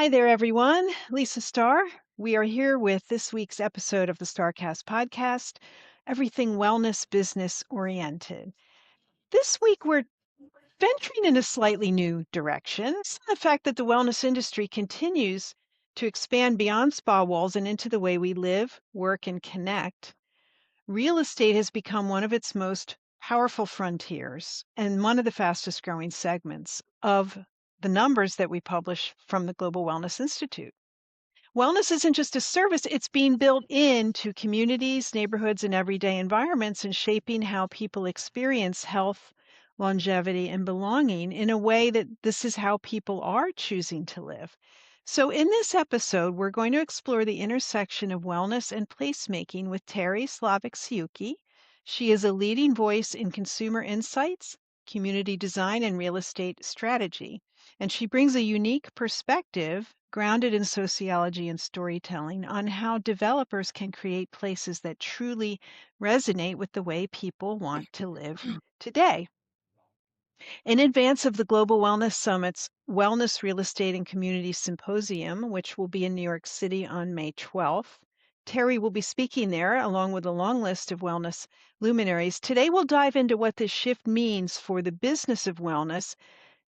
Hi there, everyone. Lisa Starr. We are here with this week's episode of the StarrCast podcast, Everything Wellness Business Oriented. This week, we're venturing in a slightly new direction. It's the fact that the wellness industry continues to expand beyond spa walls and into the way we live, work, and connect. Real estate has become one of its most powerful frontiers and one of the fastest growing segments of the numbers that we publish from the Global Wellness Institute. Wellness isn't just a service, it's being built into communities, neighborhoods, and everyday environments and shaping how people experience health, longevity, and belonging in a way that this is how people are choosing to live. So, in this episode, we're going to explore the intersection of wellness and placemaking with Teri Slavik-Tsuyuki. She is a leading voice in consumer insights, community design, and real estate strategy. And she brings a unique perspective grounded in sociology and storytelling on how developers can create places that truly resonate with the way people want to live today. In advance of the Global Wellness Summit's Wellness, Real Estate, and Community Symposium, which will be in New York City on May 12th, Teri will be speaking there along with a long list of wellness luminaries. Today, we'll dive into what this shift means for the business of wellness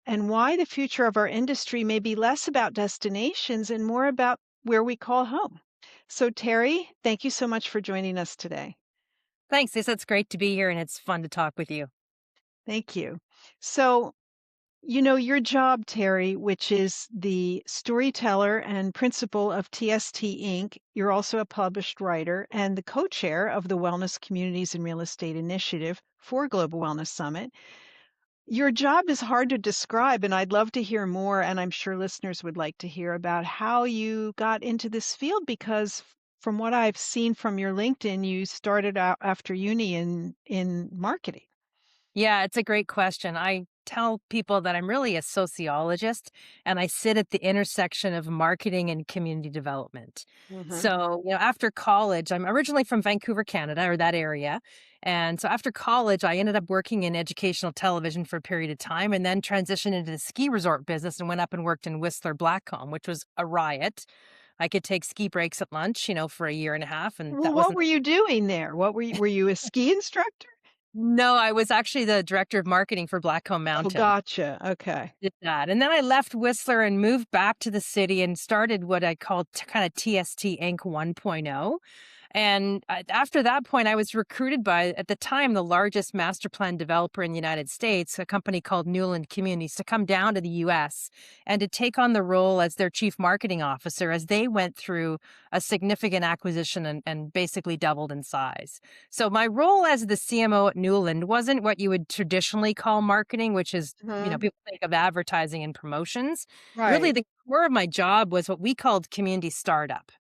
and why the future of our industry may be less about destinations and more about where we call home. So, Teri, thank you so much for joining us today. Thanks, Lisa. It's great to be here and it's fun to talk with you. Thank you. So, your job, Teri, which is the storyteller and principal of TST Inc., you're also a published writer and the co-chair of the Wellness Communities and Real Estate Initiative for Global Wellness Summit. Your job is hard to describe, and I'd love to hear more, and I'm sure listeners would like to hear about how you got into this field because from what I've seen from your LinkedIn, you started out after uni in marketing. Yeah, it's a great question. I tell people that I'm really a sociologist and I sit at the intersection of marketing and community development. Hmm. So, after college, I'm originally from Vancouver, Canada, or that area. And so after college, I ended up working in educational television for a period of time and then transitioned into the ski resort business and went up and worked in Whistler Blackcomb, which was a riot. I could take ski breaks at lunch, for a year and a half, and Well, that what wasn't. were you doing there? Were you a ski instructor? No, I was actually the director of marketing for Blackcomb Oh, Mountain. gotcha. Okay. Did that. And then I left Whistler and moved back to the city and started what I called kind of TST Inc. 1.0. And after that point, I was recruited by, at the time, the largest master plan developer in the United States, a company called Newland Communities, to come down to the US and to take on the role as their chief marketing officer as they went through a significant acquisition and basically doubled in size. So my role as the CMO at Newland wasn't what you would traditionally call marketing, which is, Mhm. people think of advertising and promotions. Really, Right. the core of my job was what we called community startup.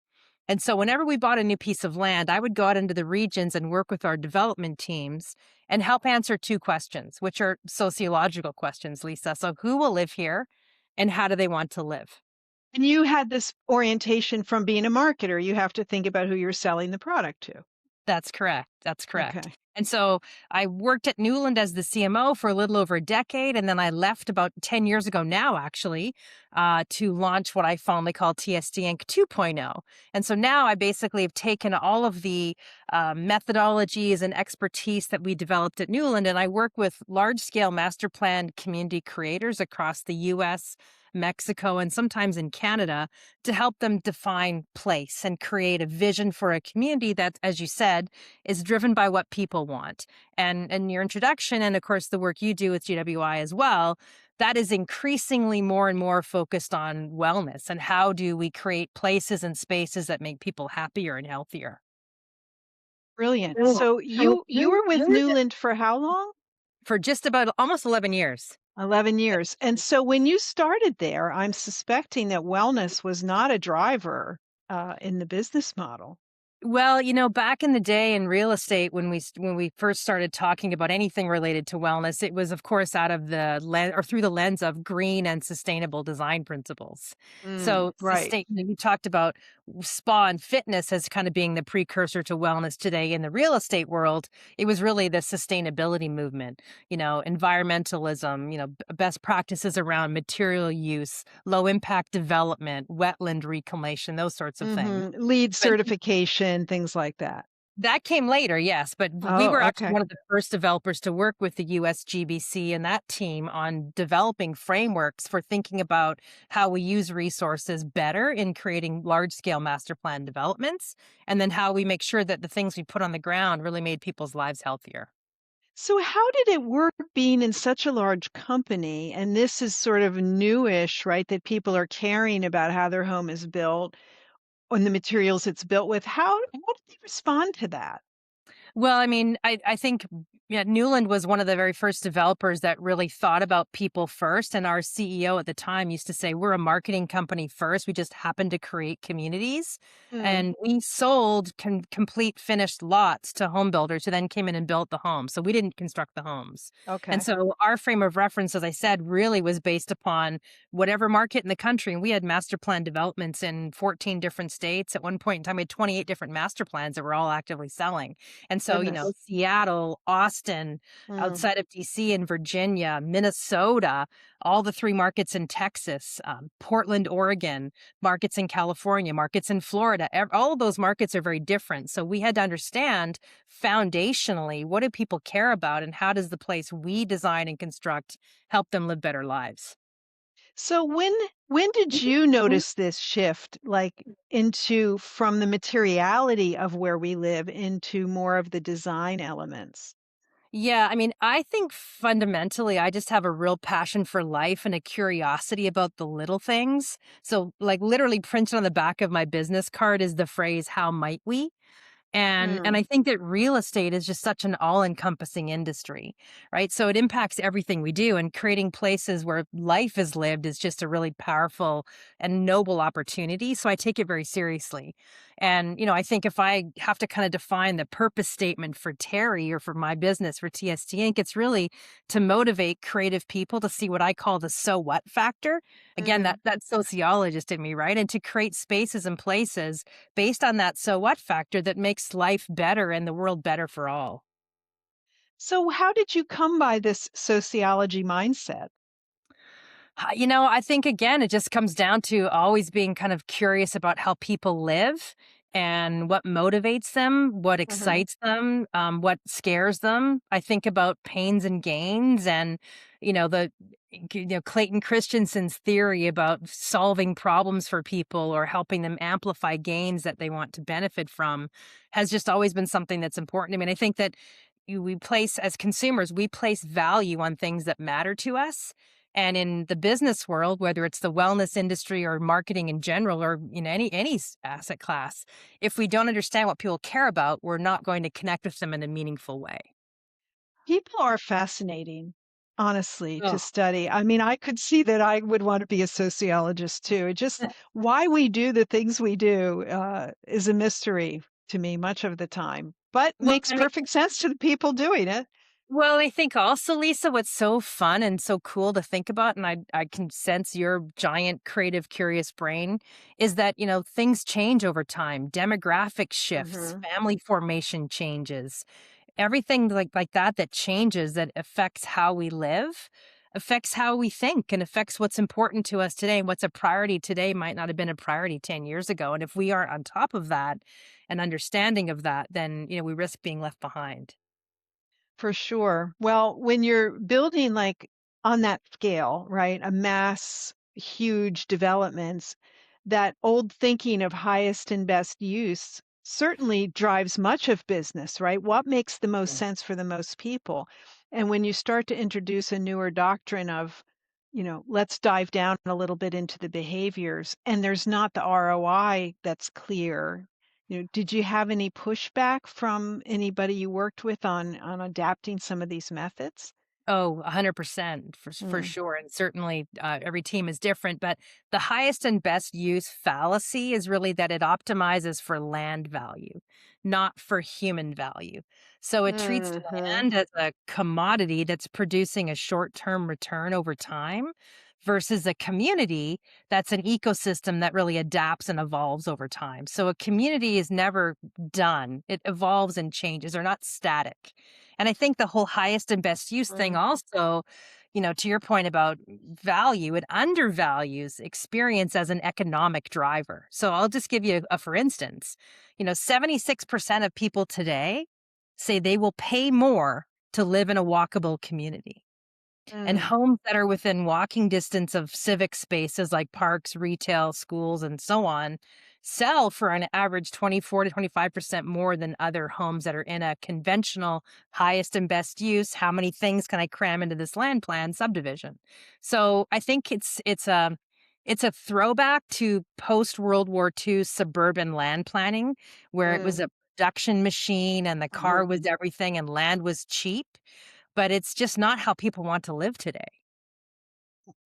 And so whenever we bought a new piece of land, I would go out into the regions and work with our development teams and help answer two questions, which are sociological questions, Lisa. So who will live here and how do they want to live? And you had this orientation from being a marketer. You have to think about who you're selling the product to. That's correct. That's correct. Okay. And so I worked at Newland as the CMO for a little over a decade. And then I left about 10 years ago now, actually, to launch what I fondly call TSD Inc. 2.0. And so now I basically have taken all of the methodologies and expertise that we developed at Newland, and I work with large scale master plan community creators across the US, Mexico, and sometimes in Canada to help them define place and create a vision for a community that, as you said, is driven by what people want. And in your introduction, and of course the work you do with GWI as well, that is increasingly more and more focused on wellness and how do we create places and spaces that make people happier and healthier. Brilliant. So you were with Newland for how long? For just about almost 11 years. 11 years. And so when you started there, I'm suspecting that wellness was not a driver in the business model. Well, back in the day in real estate, when we first started talking about anything related to wellness, it was, of course, out of the lens or through the lens of green and sustainable design principles. So, Right. you talked about spa and fitness as kind of being the precursor to wellness today in the real estate world, it was really the sustainability movement, environmentalism, best practices around material use, low impact development, wetland reclamation, those sorts of things. LEED But certification, things like that. that came later, yes, but we were Oh, actually okay. one of the first developers to work with the USGBC and that team on developing frameworks for thinking about how we use resources better in creating large-scale master plan developments, and then how we make sure that the things we put on the ground really made people's lives healthier. So how did it work being in such a large company? And this is sort of newish, right? That people are caring about how their home is built and the materials it's built with. How did they respond to that? Well, I mean, I think yeah, Newland was one of the very first developers that really thought about people first. And our CEO at the time used to say, "We're a marketing company first. We just happen to create communities." Hmm, And we sold complete finished lots to home builders who then came in and built the home. So we didn't construct the homes. And okay. so our frame of reference, as I said, really was based upon whatever market in the country. And we had master plan developments in 14 different states. At one point in time, we had 28 different master plans that were all actively selling. And so, Goodness. Seattle, Austin, Mm. outside of DC and Virginia, Minnesota, all the 3 markets in Texas, Portland, Oregon, markets in California, markets in Florida, all of those markets are very different. So we had to understand foundationally, what do people care about and how does the place we design and construct help them live better lives? So when did you notice this shift, like into from the materiality of where we live into more of the design elements? Yeah, I mean, I think fundamentally, I just have a real passion for life and a curiosity about the little things. So, like, literally printed on the back of my business card is the phrase, "How might we?" And Mm. I think that real estate is just such an all-encompassing industry, right? So it impacts everything we do, and creating places where life is lived is just a really powerful and noble opportunity. So I take it very seriously. And, I think if I have to kind of define the purpose statement for Terry or for my business for TST Inc., it's really to motivate creative people to see what I call the so what factor. Again, Mm. that sociologist in me, right? And to create spaces and places based on that so what factor that makes life better and the world better for all. So how did you come by this sociology mindset? I think again, it just comes down to always being kind of curious about how people live and what motivates them, what Mhm. excites them, what scares them. I think about pains and gains and, the, Clayton Christensen's theory about solving problems for people or helping them amplify gains that they want to benefit from has just always been something that's important to me. And I think that we place, as consumers, we place value on things that matter to us, and in the business world, whether it's the wellness industry or marketing in general, or in any asset class, if we don't understand what people care about, we're not going to connect with them in a meaningful way. People are fascinating, honestly, to Oh. study. I mean, I could see that I would want to be a sociologist too. It just why we do the things we do is a mystery to me much of the time, but Well, makes I mean, perfect sense to the people doing it. I think also, Lisa, what's so fun and so cool to think about, and I can sense your giant, creative, curious brain, is that, things change over time. Demographic shifts, Hmm. family formation changes, everything like that that changes that affects how we live, affects how we think, and affects what's important to us today. And what's a priority today might not have been a priority 10 years ago. And if we aren't on top of that and understanding of that, then, we risk being left behind. For sure. Well, when you're building like on that scale, right, a mass, huge developments, that old thinking of highest and best use certainly drives much of business, right? What makes the most sense for the most people? And when you start to introduce a newer doctrine of, let's dive down a little bit into the behaviors, and there's not the ROI that's clear. Did you have any pushback from anybody you worked with on adapting some of these methods? Oh, 100% for Mm. sure. And certainly every team is different. But the highest and best use fallacy is really that it optimizes for land value, not for human value. So it treats Mhm. land as a commodity that's producing a short term return over time. versus a community that's an ecosystem that really adapts and evolves over time. So a community is never done. It evolves and changes. They're not static. And I think the whole highest and best use thing also, to your point about value, it undervalues experience as an economic driver. So I'll just give you a for instance. 76% of people today say they will pay more to live in a walkable community. And Mm, homes that are within walking distance of civic spaces like parks, retail, schools, and so on sell for an average 24 to 25% more than other homes that are in a conventional highest and best use. How many things can I cram into this land plan subdivision? So I think it's a throwback to post World War II suburban land planning, where it was mm. a production machine and the car Mhm. was everything and land was cheap, but it's just not how people want to live today.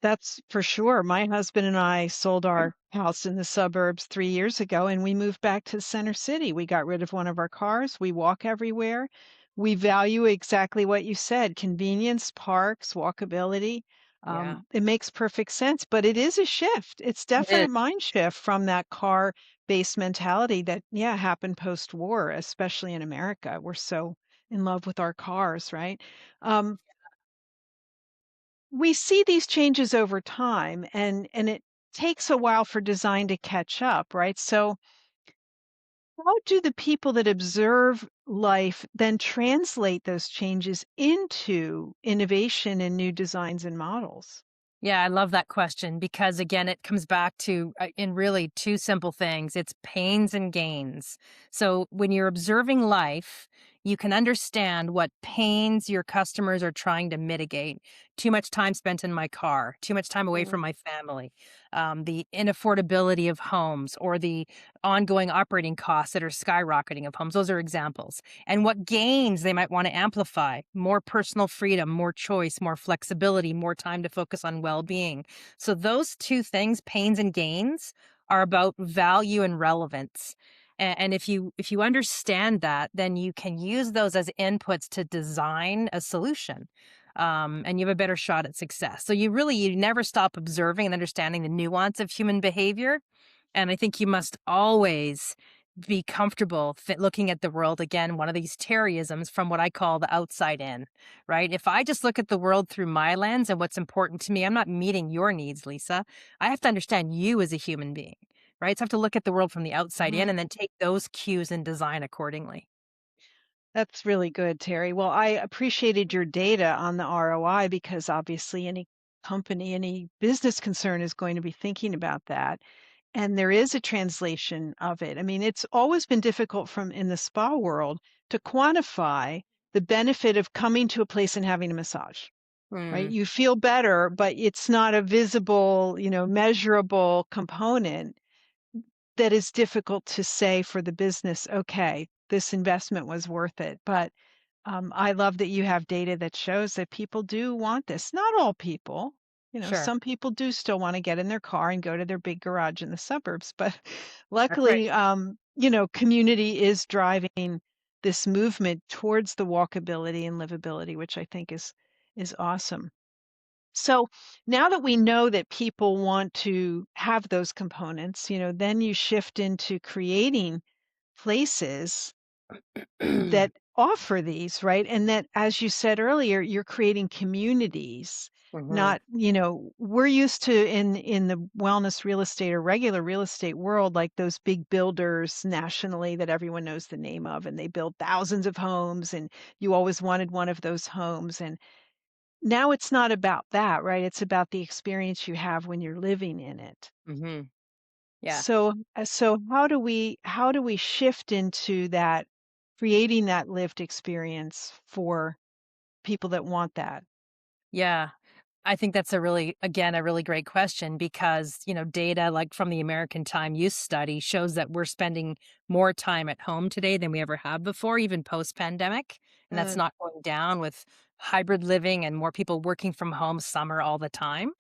That's for sure. My husband and I sold our house in the suburbs 3 years ago, and we moved back to the center city. We got rid of one of our cars. We walk everywhere. We value exactly what you said, convenience, parks, walkability. Yeah, It makes perfect sense, but it is a shift. It's it is. definite mind shift from that car-based mentality that, yeah, happened post-war, especially in America. We're so in love with our cars, right? Um, we see these changes over time and it takes a while for design to catch up, right? So how do the people that observe life then translate those changes into innovation and new designs and models? Yeah, I love that question because again, it comes back to in really two simple things. It's pains and gains. So when you're observing life, you can understand what pains your customers are trying to mitigate. Too much time spent in my car, too much time away from Mm, my family, the inaffordability of homes, or the ongoing operating costs that are skyrocketing of homes. Those are examples. And what gains they might want to amplify: more personal freedom, more choice, more flexibility, more time to focus on well-being. So those two things, pains and gains, are about value and relevance. And if you understand that, then you can use those as inputs to design a solution. And you have a better shot at success. So you never stop observing and understanding the nuance of human behavior. And I think you must always be comfortable looking at the world again, one of these Terryisms, from what I call the outside in, right? If I just look at the world through my lens and what's important to me, I'm not meeting your needs, Lisa. I have to understand you as a human being, right? So I have to look at the world from the outside in mhm. and then take those cues and design accordingly. That's really good, Terry. Well, I appreciated your data on the ROI because obviously any company, any business concern is going to be thinking about that. And there is a translation of it. I mean, it's always been difficult from in the spa world to quantify the benefit of coming to a place and having a massage, right? Mm, You feel better, but it's not a visible, measurable component that is difficult to say for the business, okay, this investment was worth it. But I love that you have data that shows that people do want this. Not all people, sure. some people do still want to get in their car and go to their big garage in the suburbs. But That's right. luckily, community is driving this movement towards the walkability and livability, which I think is awesome. So now that we know that people want to have those components, then you shift into creating places that offer these, right? And that, as you said earlier, you're creating communities, Hmm. not, we're used to in the wellness real estate or regular real estate world, like those big builders nationally that everyone knows the name of, and they build thousands of homes, and you always wanted one of those homes. And now it's not about that, right? It's about the experience you have when you're living in it. Hmm. Yeah. So how do we shift into that, creating that lived experience for people that want that? Yeah. I think that's a really great question because, data like from the American Time Use Study shows that we're spending more time at home today than we ever have before, even post pandemic. And that's Mm, not going down with hybrid living and more people working from home summer all the time.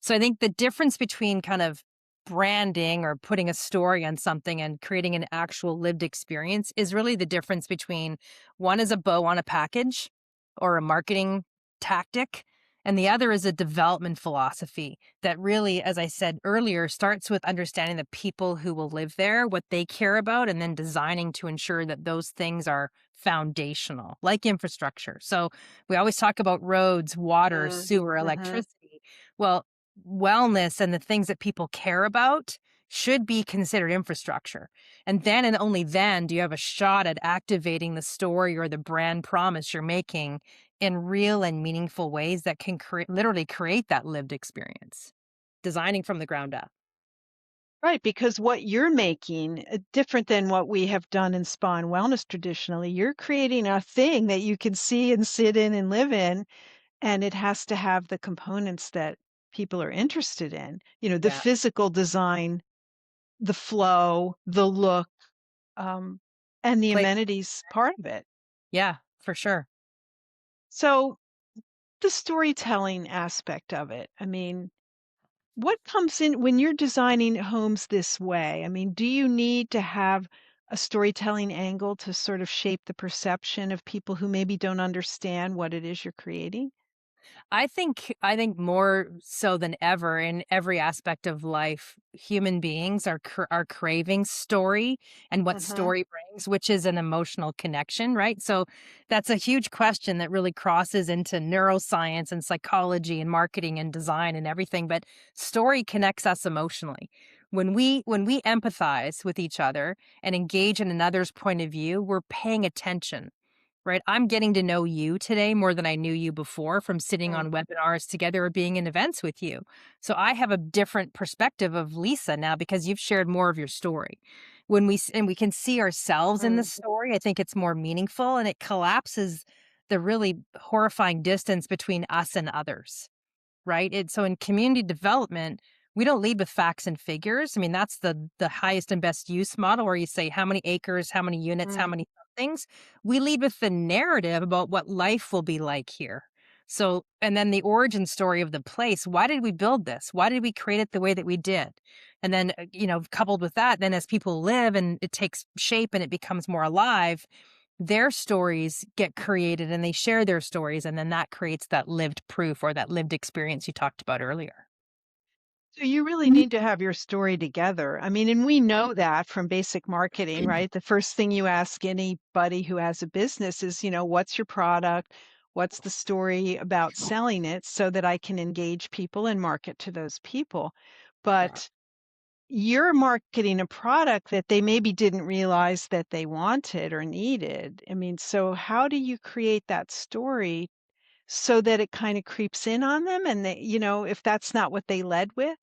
So I think the difference between kind of branding or putting a story on something and creating an actual lived experience is really the difference between one is a bow on a package or a marketing tactic, And the other is a development philosophy that really, as I said earlier, starts with understanding the people who will live there, what they care about, and then designing to ensure that those things are foundational, like infrastructure. So we always talk about roads, water, Mm, sewer, mhm. electricity. Well, wellness and the things that people care about should be considered infrastructure. And then and only then do you have a shot at activating the story or the brand promise you're making in real and meaningful ways that can literally create that lived experience, designing from the ground up. Right, because what you're making, different than what we have done in spa and wellness traditionally, you're creating a thing that you can see and sit in and live in, and it has to have the components that people are interested in. The Yeah. physical design, the flow, the look, um, and the Place. amenities part of it. Yeah, for sure. So, the storytelling aspect of it, I mean, what comes in when you're designing homes this way? I mean, do you need to have a storytelling angle to sort of shape the perception of people who maybe don't understand what it is you're creating? I think more so than ever in every aspect of life, human beings are craving story and what Mhm. story brings, which is an emotional connection, right? So that's a huge question that really crosses into neuroscience and psychology and marketing and design and everything, but story connects us emotionally. When we empathize with each other and engage in another's point of view, we're paying attention. Right? I'm getting to know you today more than I knew you before from sitting Mm, on webinars together or being in events with you. So I have a different perspective of Lisa now because you've shared more of your story. And we can see ourselves in the mm, story, I think it's more meaningful and it collapses the really horrifying distance between us and others. Right? So in community development, we don't lead with facts and figures. I mean, that's the highest and best use model where you say how many acres, how many units, how mm, many things. We lead with the narrative about what life will be like here. So, and then the origin story of the place. Why did we build this? Why did we create it the way that we did? And then, coupled with that, then as people live and it takes shape and it becomes more alive, their stories get created and they share their stories. And then that creates that lived proof or that lived experience you talked about earlier. So you really need to have your story together. I mean, and we know that from basic marketing, right? The first thing you ask anybody who has a business is, what's your product? What's the story about selling it so that I can engage people and market to those people? Yeah. But you're marketing a product that they maybe didn't realize that they wanted or needed. I mean, so how do you create that story so that it kind of creeps in on them and if that's not what they led with?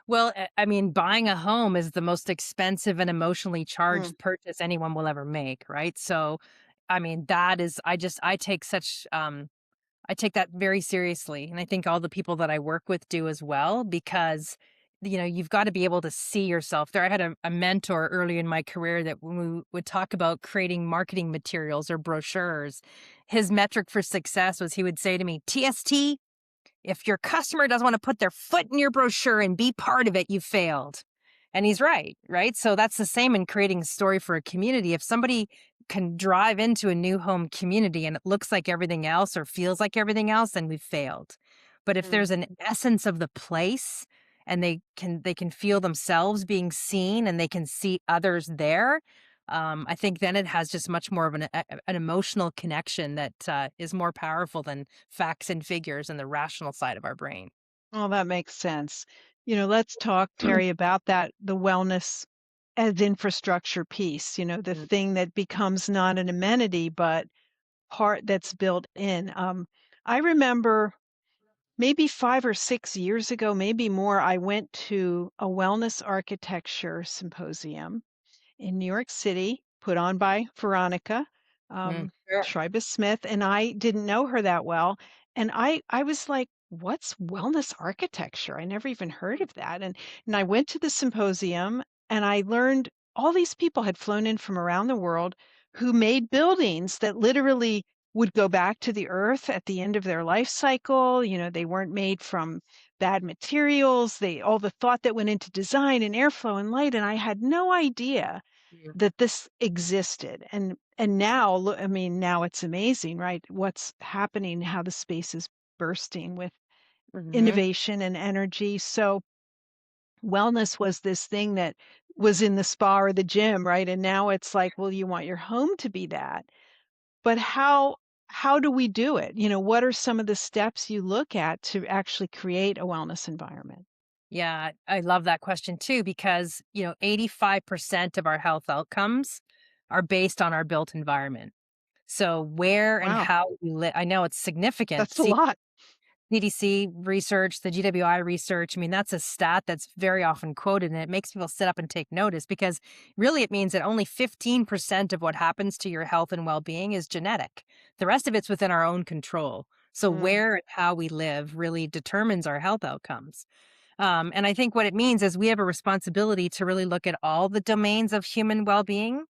Well, I mean, buying a home is the most expensive and emotionally Mm, charged purchase anyone will ever make, right? So, I mean, that is, I take I take that very seriously. And I think all the people that I work with do as well, because, you've got to be able to see yourself there. I had a mentor early in my career that when we would talk about creating marketing materials or brochures, his metric for success was he would say to me, TST, if your customer doesn't want to put their foot in your brochure and be part of it, you failed. And he's right, right? So that's the same in creating a story for a community. If somebody can drive into a new home community and it looks like everything else or feels like everything else, then we've failed. But if mm. there's an essence of the place and they can feel themselves being seen and they can see others there, I think then it has just much more of an emotional connection that is more powerful than facts and figures and the rational side of our brain. Well, that makes sense. Let's talk, Terry, about that, the wellness as infrastructure piece, the Mm, thing that becomes not an amenity, but part that's built in. I remember maybe 5 or 6 years ago, maybe more, I went to a wellness architecture symposium in New York City, put on by Veronica, sure. Schreiber Smith, and I didn't know her that well. And I was like, "What's wellness architecture? I never even heard of that." And I went to the symposium and I learned all these people had flown in from around the world who made buildings that literally would go back to the earth at the end of their life cycle. They weren't made from bad materials. They all the thought that went into design and airflow and light, and I had no idea Mm. that this existed. And now, I mean, now it's amazing, right? What's happening, how the space is bursting with Mhm. innovation and energy. So wellness was this thing that was in the spa or the gym, right? And now it's like, well, you want your home to be that. But how do we do it? What are some of the steps you look at to actually create a wellness environment? Yeah, I love that question too because, 85% of our health outcomes are based on our built environment. So where and Wow, how we live, I know it's significant. that's a lot. CDC research, the GWI research, I mean, that's a stat that's very often quoted, and it makes people sit up and take notice because really it means that only 15% of what happens to your health and well being is genetic. The rest of it's within our own control. So, Mm, where and how we live really determines our health outcomes. And I think what it means is we have a responsibility to really look at all the domains of human well being.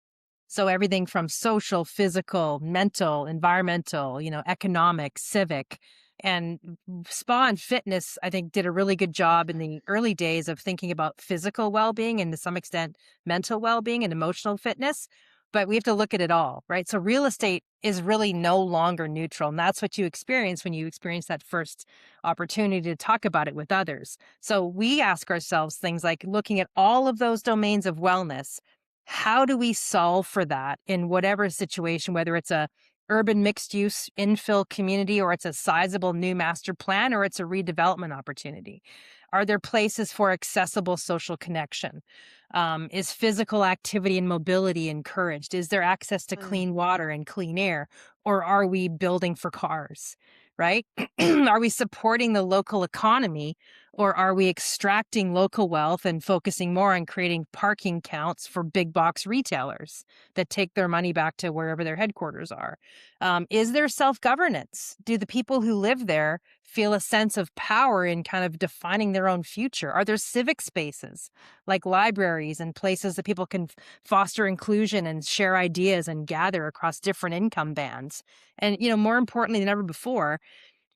So everything from social, physical, mental, environmental, economic, civic, and spa and fitness, I think, did a really good job in the early days of thinking about physical well being and to some extent mental well being and emotional fitness. But we have to look at it all, right? So real estate is really no longer neutral. And that's what you experience when you experience that first opportunity to talk about it with others. So we ask ourselves things like looking at all of those domains of wellness, how do we solve for that in whatever situation, whether it's a urban mixed use infill community or it's a sizable new master plan or it's a redevelopment opportunity? Are there places for accessible social connection? Is physical activity and mobility encouraged? Is there access to mm. clean water and clean air? Or are we building for cars? Right? Are we supporting the local economy or are we extracting local wealth and focusing more on creating parking counts for big box retailers that take their money back to wherever their headquarters are? Is there self governance? Do the people who live there feel a sense of power in kind of defining their own future? Are there civic spaces like libraries and places that people can foster inclusion and share ideas and gather across different income bands? And, more importantly than ever before,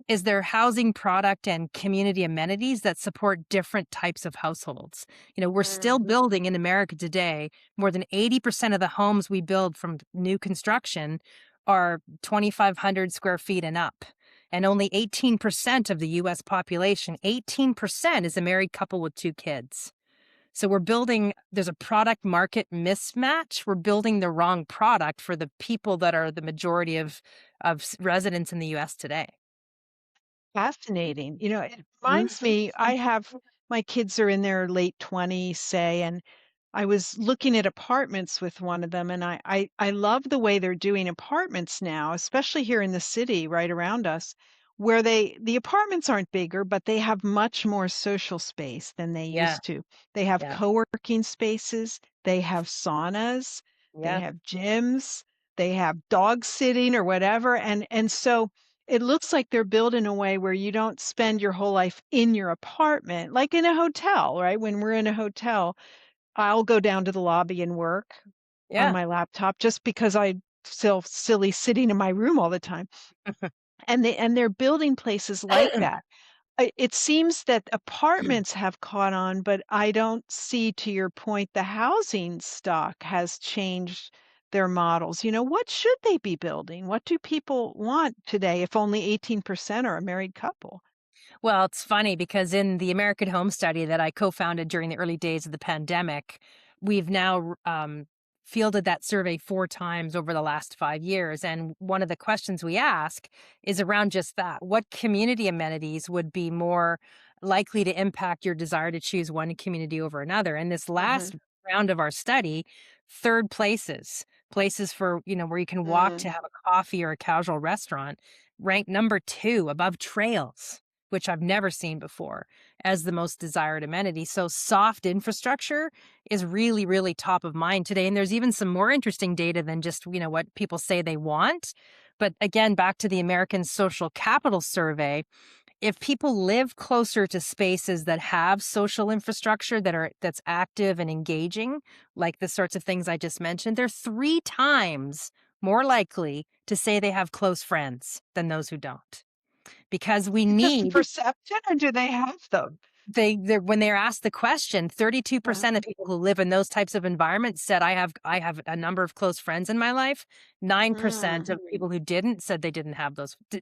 is there housing product and community amenities that support different types of households? We're still Mm. building in America today. More than 80% of the homes we build from new construction are 2,500 square feet and up. And only 18% of the US population, 18% is a married couple with two kids. So there's a product market mismatch. We're building the wrong product for the people that are the majority of residents in the US today. Fascinating. It reminds Mhm. me, my kids are in their late 20s, say, and I was looking at apartments with one of them, and I love the way they're doing apartments now, especially here in the city right around us, where the apartments aren't bigger, but they have much more social space than they Yeah, used to. They have yeah, co-working spaces, they have saunas, they yeah. have gyms, they have dog sitting or whatever, and so it looks like they're built in a way where you don't spend your whole life in your apartment, like in a hotel, right? When we're in a hotel, I'll go down to the lobby and work on Yeah. my laptop just because I feel silly sitting in my room all the time. And they're building places like that. It seems that apartments have caught on, but I don't see, to your point, the housing stock has changed their models. What should they be building? What do people want today if only 18% are a married couple? Well, it's funny because in the American Home Study that I co-founded during the early days of the pandemic, we've now fielded that survey 4 times over the last 5 years. And one of the questions we ask is around just that. What community amenities would be more likely to impact your desire to choose one community over another? And this Mhm. last round of our study, third places for, where you can walk Mm. to have a coffee or a casual restaurant, ranked number 2 above trails, which I've never seen before, as the most desired amenity. So soft infrastructure is really, really top of mind today. And there's even some more interesting data than just, what people say they want. But again, back to the American Social Capital Survey, if people live closer to spaces that have social infrastructure that's active and engaging, like the sorts of things I just mentioned, they're 3 times more likely to say they have close friends than those who don't. Because we Is it just a need perception or do they have them? when they're asked the question, Yeah. 32% of people who live in those types of environments said, I have a number of close friends in my life. 9% Mm. of people who didn't said they didn't have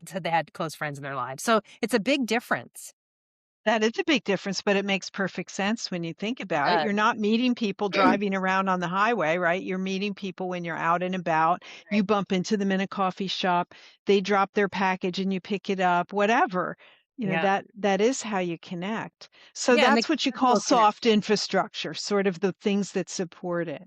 said they had close friends in their lives. So it's a big difference. That is a big difference, but it makes perfect sense when you think It about it. does. You're not meeting people driving around on the highway, right? You're meeting people when you're out and about. You Right. bump into them in a coffee shop, they drop their package and you pick it up, whatever. Yeah. That is how you connect. So Yeah, and the that's what you call casual connect soft infrastructure, sort of the things that support it.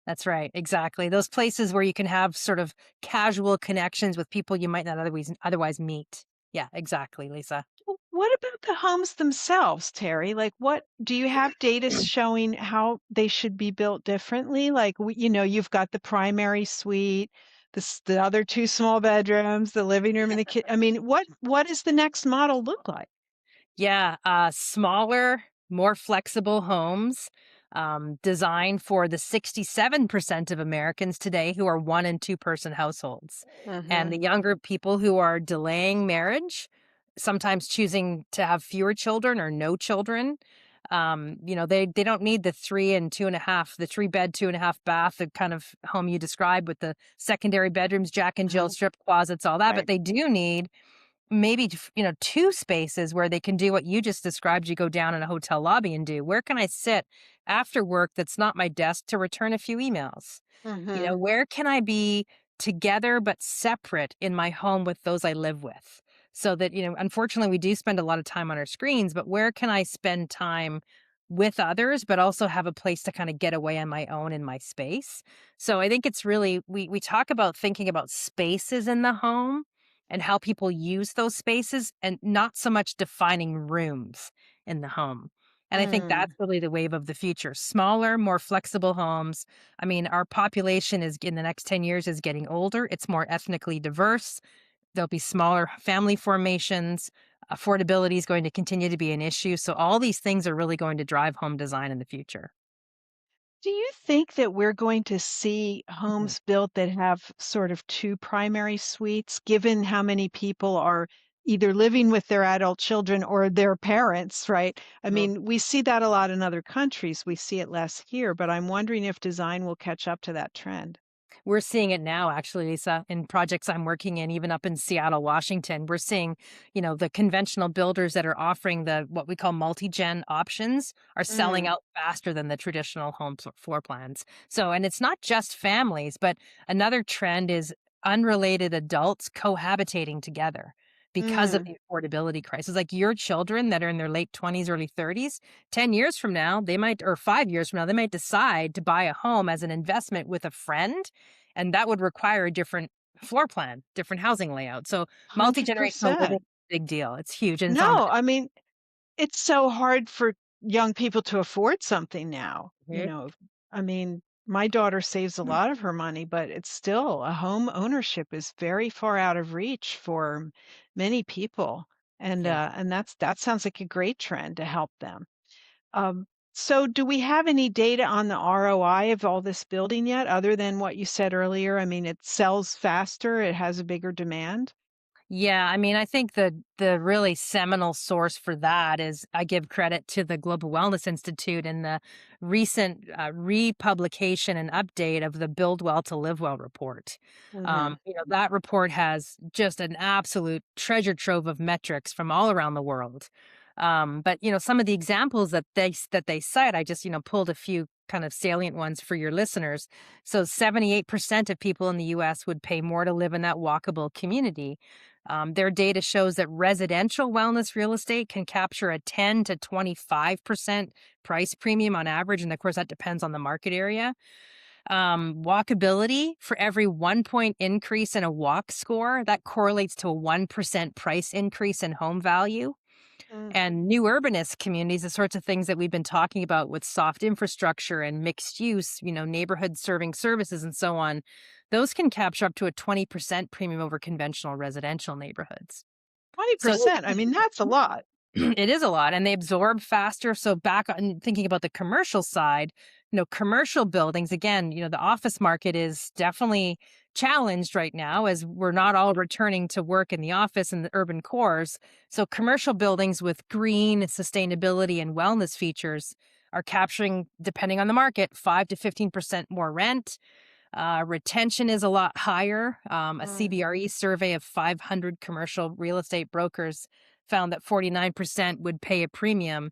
That's right, exactly. Those places where you can have sort of casual connections with people you might not otherwise meet. Yeah, exactly, Lisa. What about the homes themselves, Terry? Like, what do you have data showing how they should be built differently? Like, you've got the primary suite, the other two small bedrooms, the living room, and the kid. I mean, what does the next model look like? Yeah, smaller, more flexible homes, designed for the 67% of Americans today who are one and two person households. And Hmm. the younger people who are delaying marriage, sometimes choosing to have fewer children or no children. They don't need the 3 and 2.5, the 3 bed, 2.5 bath, the kind of home you described with the secondary bedrooms, Jack and Jill Hmm. strip closets, all that. But Right. they do need maybe two spaces where they can do what you just described you go down in a hotel lobby and do. Where can I sit after work that's not my desk to return a few emails? Hmm. Where can I be together but separate in my home with those I live with? So that, unfortunately, we do spend a lot of time on our screens, but where can I spend time with others, but also have a place to kind of get away on my own in my space? So I think it's really, we talk about thinking about spaces in the home and how people use those spaces and not so much defining rooms in the home. And I think that's Mm. really the wave of the future. Smaller, more flexible homes. I mean, our population is in the next 10 years is getting older. It's more ethnically diverse. There'll be smaller family formations. Affordability is going to continue to be an issue. So all these things are really going to drive home design in the future. Do you think that we're going to see Mhm. homes built that have sort of two primary suites, given how many people are either living with their adult children or their parents, right? I mean, we see that a lot in other countries. We see it less here, but I'm wondering if design will catch up to that trend. We're seeing it now, actually, Lisa, in projects I'm working in, even up in Seattle, Washington. We're seeing, the conventional builders that are offering the what we call multi-gen options are selling Mm, out faster than the traditional home floor plans. So, and it's not just families, but another trend is unrelated adults cohabitating together because of mm. the affordability crisis. Like your children that are in their late 20s, early 30s, 10 years from now, they might, or 5 years from now, they might decide to buy a home as an investment with a friend, and that would require a different floor plan, different housing layout. So multi-generational living 100%. is a big deal. It's huge, and it's on No, the I mean, it's so hard for young people to afford something now, Mhm. I mean, my daughter saves a lot of her money, but it's still a home ownership is very far out of reach for many people, Yeah. and that sounds like a great trend to help them. Um, so do we have any data on the ROI of all this building yet, other than what you said earlier? I mean, it sells faster, it has a bigger demand? Yeah, I mean, I think the really seminal source for that is I give credit to the Global Wellness Institute and the recent republication and update of the Build Well to Live Well report. Mhm. That report has just an absolute treasure trove of metrics from all around the world. But some of the examples that they cite, I just pulled a few kind of salient ones for your listeners. So 78% of people in the U.S. would pay more to live in that walkable community. Their data shows that residential wellness real estate can capture a 10 to 25% price premium on average. And of course, that depends on the market area. Walkability, for every 1 point increase in a walk score, that correlates to a 1% price increase in home value. Mm. And new urbanist communities, the sorts of things that we've been talking about with soft infrastructure and mixed use, neighborhood serving services and so on, those can capture up to a 20% premium over conventional residential neighborhoods. So 20%, I mean, that's a lot. It is a lot, and they absorb faster. So back on thinking about the commercial side, commercial buildings, again, the office market is definitely challenged right now as we're not all returning to work in the office in the urban cores. So commercial buildings with green sustainability and wellness features are capturing, depending on the market, 5 to 15% more rent. Retention is a lot higher. A Mm. CBRE survey of 500 commercial real estate brokers found that 49% would pay a premium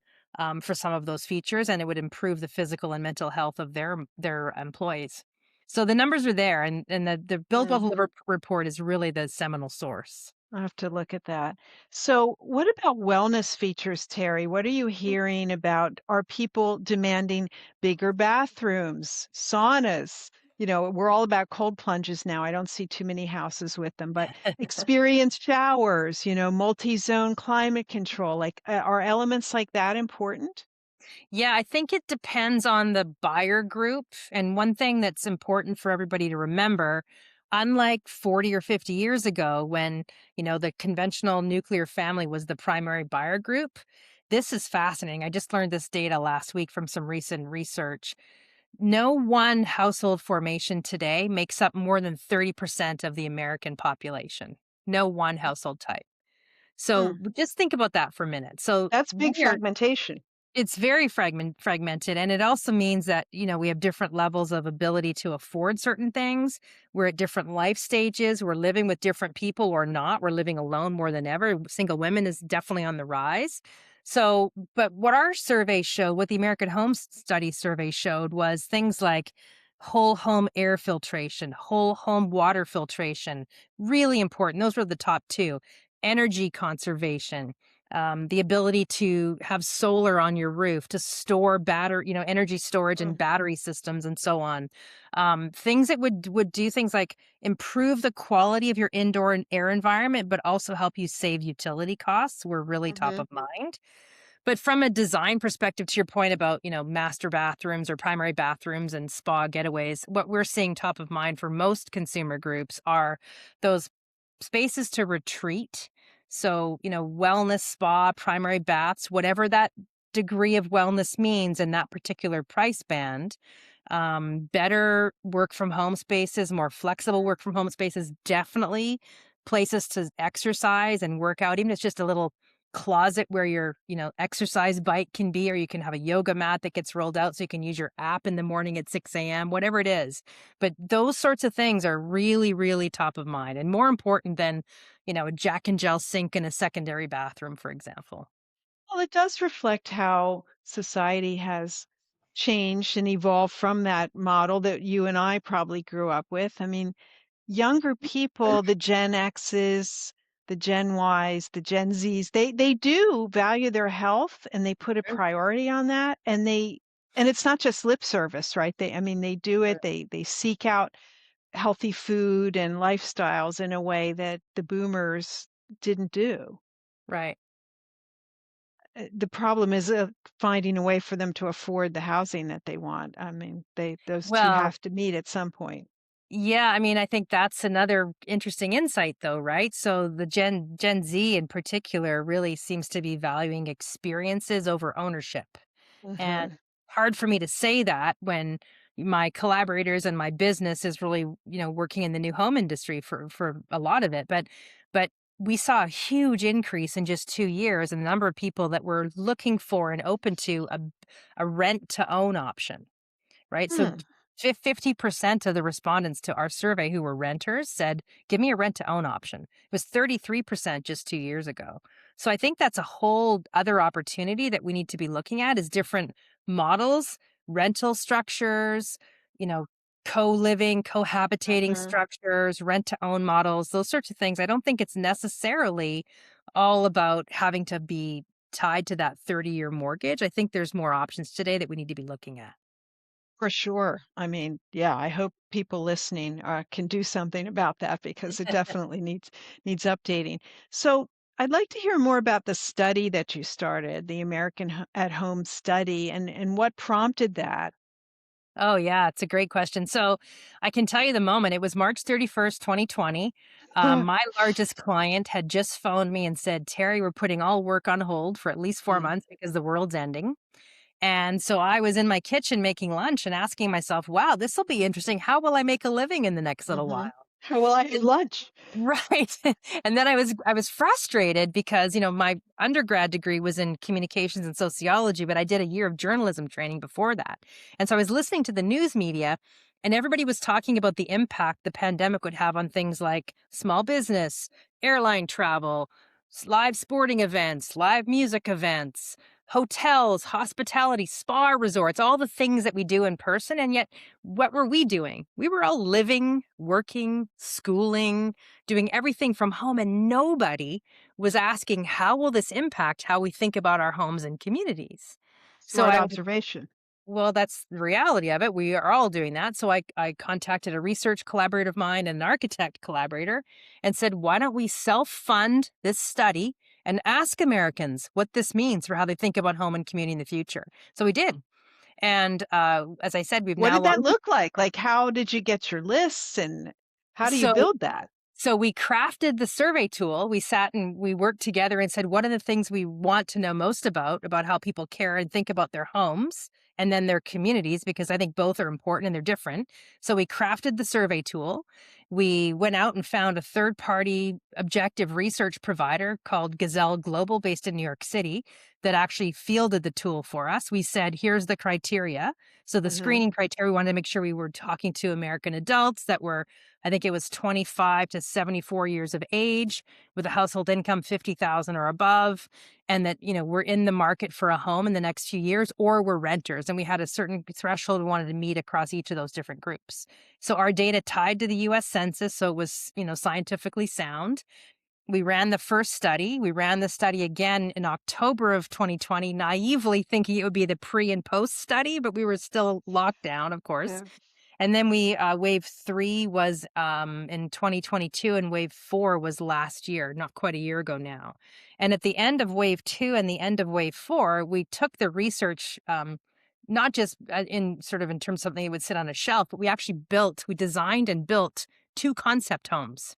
for some of those features, and it would improve the physical and mental health of their employees. So the numbers are there, and the Build Mm. Level Report is really the seminal source. I'll have to look at that. So, what about wellness features, Terry? What are you hearing about? Are people demanding bigger bathrooms, saunas? We're all about cold plunges now. I don't see too many houses with them, but experienced showers, multi-zone climate control. Like, are elements like that important? Yeah, I think it depends on the buyer group. And one thing that's important for everybody to remember, unlike 40 or 50 years ago when, the conventional nuclear family was the primary buyer group, this is fascinating. I just learned this data last week from some recent research. No one household formation today makes up more than 30% of the American population. No one household type. So Mm. just think about that for a minute. So That's big we are fragmentation. it's very fragmented, and it also means that, we have different levels of ability to afford certain things. We're at different life stages. We're living with different people or not. We're living alone more than ever. Single women is definitely on the rise. So, but what our survey showed, what the American Home Study survey showed was things like whole home air filtration, whole home water filtration, really important. Those were the top two. Energy conservation, the ability to have solar on your roof to store battery, energy storage and Mm. battery systems and so on. Things that would do things like improve the quality of your indoor and air environment, but also help you save utility costs were really top Mhm. of mind. But from a design perspective, to your point about, master bathrooms or primary bathrooms and spa getaways, what we're seeing top of mind for most consumer groups are those spaces to retreat. So, wellness spa, primary baths, whatever that degree of wellness means in that particular price band. Better work from home spaces, more flexible work from home spaces, definitely places to exercise and work out, even if it's just a little closet where your, exercise bike can be, or you can have a yoga mat that gets rolled out so you can use your app in the morning at 6 a.m., whatever it is. But those sorts of things are really, really top of mind and more important than, a Jack and Jill sink in a secondary bathroom, for example. Well, it does reflect how society has changed and evolved from that model that you and I probably grew up with. I mean, younger people, the Gen X's, the Gen Ys, the Gen Zs, they do value their health and they put a priority on that and it's not just lip service, right? I mean, they do it. They seek out healthy food and lifestyles in a way that the boomers didn't do. Right. The problem is, finding a way for them to afford the housing that they want. I mean, those 2 Well, have to meet at some point. yeah, I mean, I think that's another interesting insight though, right? So the Gen Z in particular really seems to be valuing experiences over ownership. And Mhm. hard for me to say that when my collaborators and my business is really, working in the new home industry for a lot of it. But we saw a huge increase in just 2 years in the number of people that were looking for and open to a rent to own option, right? So Hmm. 50% of the respondents to our survey who were renters said, give me a rent to own option. It was 33% just 2 years ago. So I think that's a whole other opportunity that we need to be looking at is different models, rental structures, you know, co-living, cohabitating Mhm. structures, rent to own models, those sorts of things. I don't think it's necessarily all about having to be tied to that 30-year mortgage. I think there's more options today that we need to be looking at. For sure. I mean, yeah, I hope people listening, can do something about that because it definitely needs updating. So, I'd like to hear more about the study that you started, the American at Home study, and what prompted that. Oh, yeah, it's a great question. So I can tell you the moment. It was March 31st, 2020. My largest client had just phoned me and said, Terry, we're putting all work on hold for at least 4 months because the world's ending. And so I was in my kitchen making lunch and asking myself, wow, this will be interesting. How will I make a living in the next little Mm-hmm. while? How will I eat lunch? Right. And then I was frustrated because, my undergrad degree was in communications and sociology, but I did a year of journalism training before that. And so I was listening to the news media and everybody was talking about the impact the pandemic would have on things like small business, airline travel, live sporting events, live music events, hotels, hospitality, spa resorts, all the things that we do in person. And yet, what were we doing? We were all living, working, schooling, doing everything from home, and nobody was asking, how will this impact how we think about our homes and communities? So Smart I observation. well, that's the reality of it. We are all doing that. So I contacted a research collaborator of mine and an architect collaborator and said, why don't we self fund this study and ask Americans what this means for how they think about home and community in the future? So we did. And as I said, we've What now did that launched. look like? Like, how did you get your lists and how do you So build that? So we crafted the survey tool. We sat and we worked together and said, what are the things we want to know most about how people care and think about their homes and then their communities, because I think both are important and they're different. So we crafted the survey tool. We went out and found a third party objective research provider called Gazelle Global based in New York City that actually fielded the tool for us. We said, here's the criteria. So the Mhm, screening criteria, we wanted to make sure we were talking to American adults that were, I think it was 25 to 74 years of age with a household income 50,000 or above, and that, we're in the market for a home in the next few years or we're renters. And we had a certain threshold we wanted to meet across each of those different groups. So our data tied to the US Census, so it was, scientifically sound. We ran the first study. We ran the study again in October of 2020, naively thinking it would be the pre and post study, but we were still locked down, of course. yeah. And then we wave 3 was in 2022 and wave 4 was last year, not quite a year ago now. And at the end of wave 2 and the end of wave 4, we took the research not just in sort of in terms of something that would sit on a shelf, but we designed and built 2 concept homes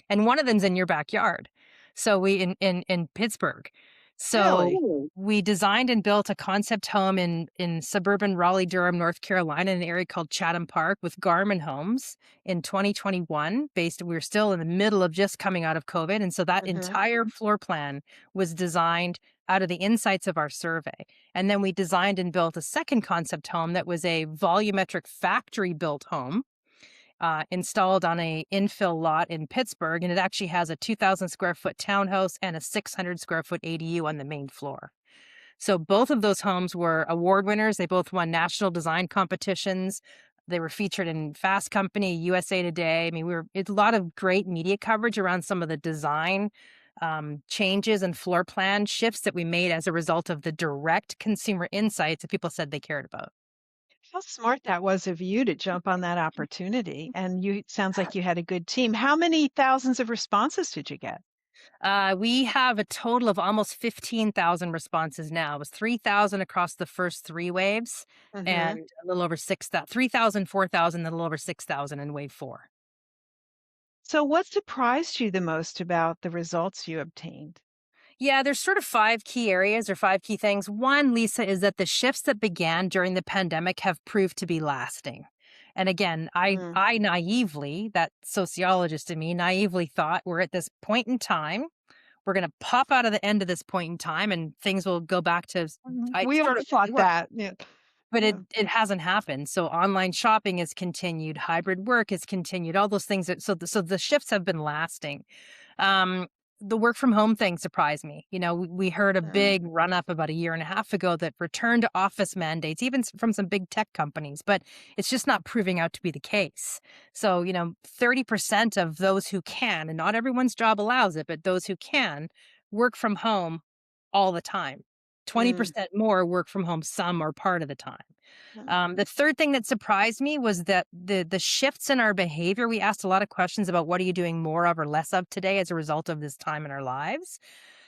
and one of them's in your backyard. So we in Pittsburgh. So Really? we designed and built a concept home in suburban Raleigh, Durham, North Carolina, in an area called Chatham Park with Garmin Homes in 2021. We were still in the middle of just coming out of COVID, and so that Mhm. entire floor plan was designed out of the insights of our survey. And then we designed and built a second concept home that was a volumetric factory built home installed on a infill lot in Pittsburgh, and it actually has a 2,000 square foot townhouse and a 600 square foot ADU on the main floor. So both of those homes were award winners. They both won national design competitions. They were featured in Fast Company, USA Today. I mean, it's a lot of great media coverage around some of the design changes and floor plan shifts that we made as a result of the direct consumer insights that people said they cared about. How smart that was of you to jump on that opportunity. And you sounds like you had a good team. How many thousands of responses did you get? We have a total of almost 15,000 responses now. It was 3,000 across the first 3 waves Mhm. and a little over 6,000, 3,000, 4,000, and a little over 6,000 in wave 4. So what surprised you the most about the results you obtained? Yeah, there's sort of 5 key areas or 5 key things. One, Lisa, is that the shifts that began during the pandemic have proved to be lasting. And again, Mm, I naively, that sociologist in me, naively thought we're at this point in time. We're going to pop out of the end of this point in time and things will go back to mhm. I We all sort of thought that. Yeah. but Yeah. it hasn't happened. So online shopping has continued, hybrid work has continued, all those things so the shifts have been lasting. Um, the work from home thing surprised me. We heard a Yeah. big run up about a year and a half ago that return to office mandates, even from some big tech companies, but it's just not proving out to be the case. So, 30% of those who can, and not everyone's job allows it, but those who can work from home all the time. Mm, 20% more work from home some or part of the time. mm. The third thing that surprised me was that the shifts in our behavior. We asked a lot of questions about what are you doing more of or less of today as a result of this time in our lives.